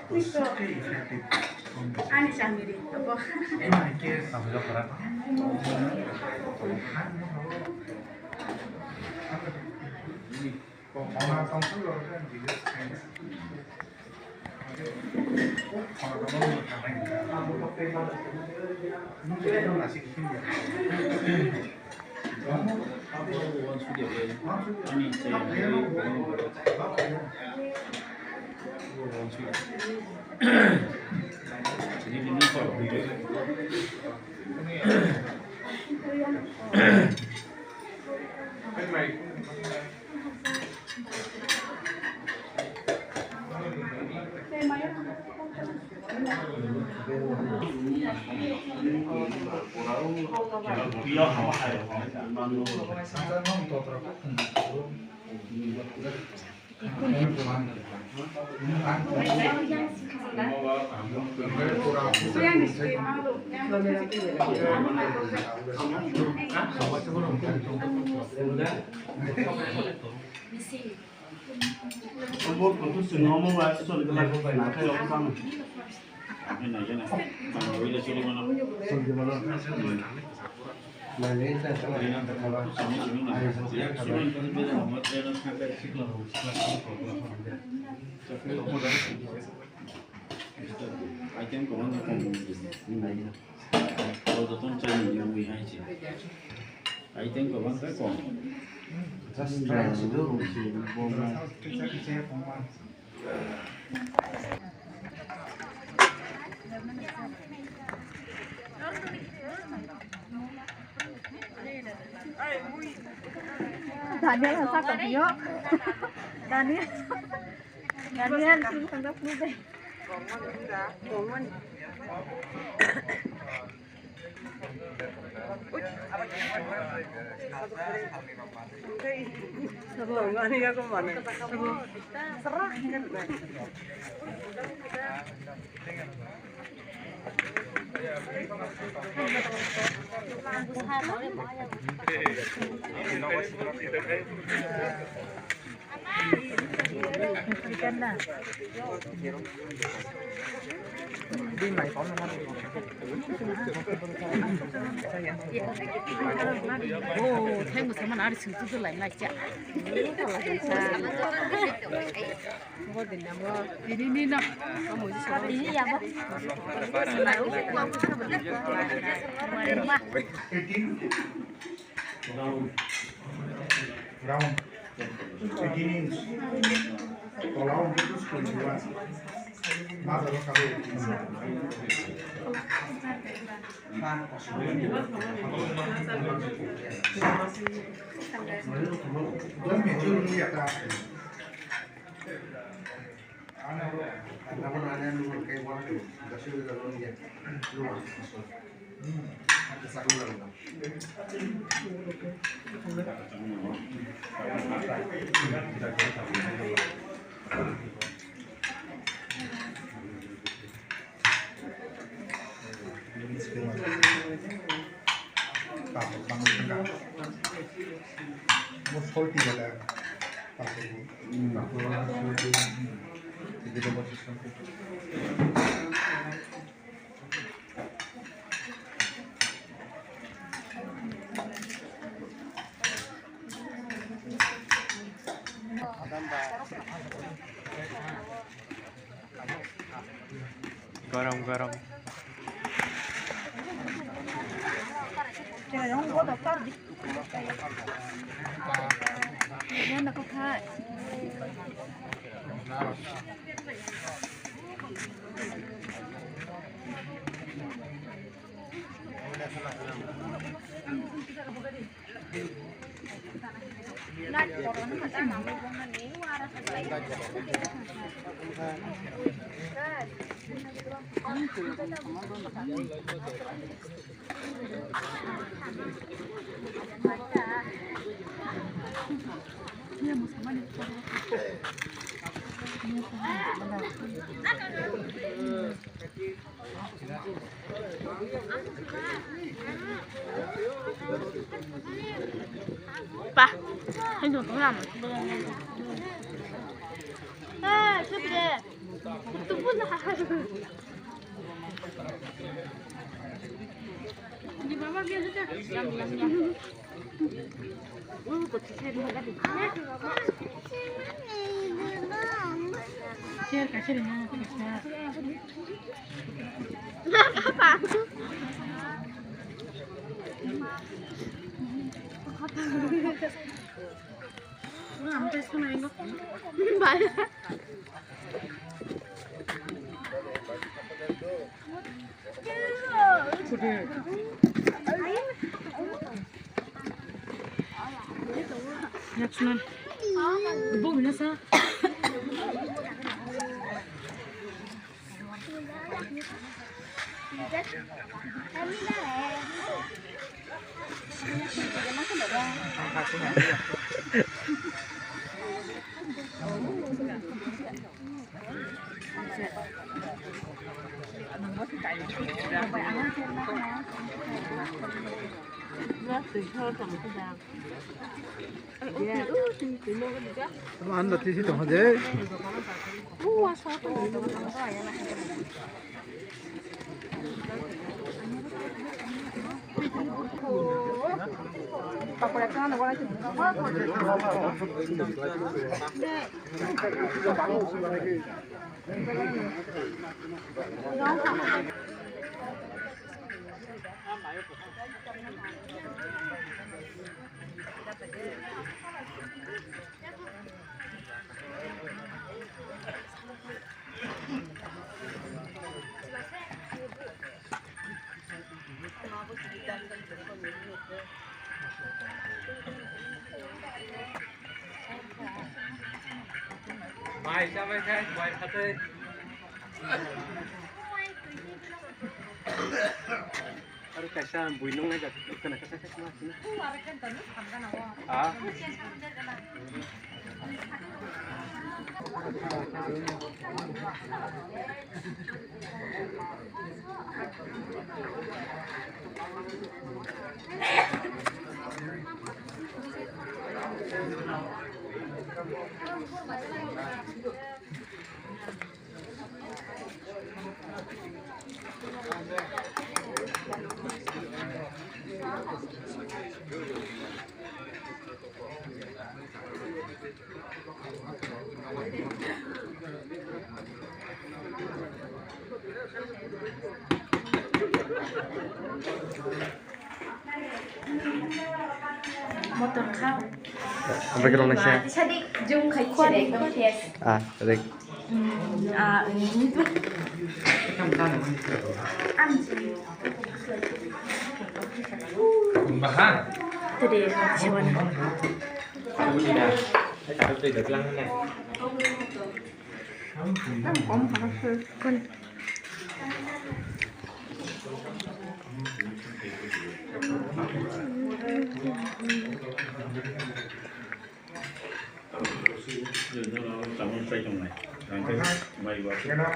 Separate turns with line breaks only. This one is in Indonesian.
Questo anni siamo lì, dopo. Daniel sao cả thiếu Daniel Daniel không gấp luôn đây đi mày có ngon 오, 태국 사람 아래 승수들 라인 나 있자. 뭐가 됐냐 뭐 비리니나 뭐 어디서 비리야 뭐.
Round 18 inch. Round itu 21. Masa lo kali. Don medio ni ya ta. Ana nanya lu kayak mana tu? Kasih lu kalau dia. Lu masuk. Ada satu lagi. Mau salty वाला पापड़ ये तो बहुत सिस्टम
गरम
제가 영어 더 빠르지. 얘는 꼭 해. 오빠, 한정 동남. 아, 그래. 또 Di mama biar sudah. Share kasih dengan share. Apa? Sampai sekarang enggak. Banyak. Sudah. Next one. Ibu mana sah?
Anda di situ aja.
Mai sao mai khai quay thật đi. Aduh kasihan Bu Inung aja kena kesesek mas. Ah.
Motor kau.
Sampai ke rumah saya.
Jadi jung kai kuat deh tes.
Ah, tadi.
Ini tuh. Anjing.
Bahan.
Itu deh siapa nih?
Udah. Saya tidak bilang ini.
Om panas kon.
Tắm xây trong này, làm cái mày vào cái đó.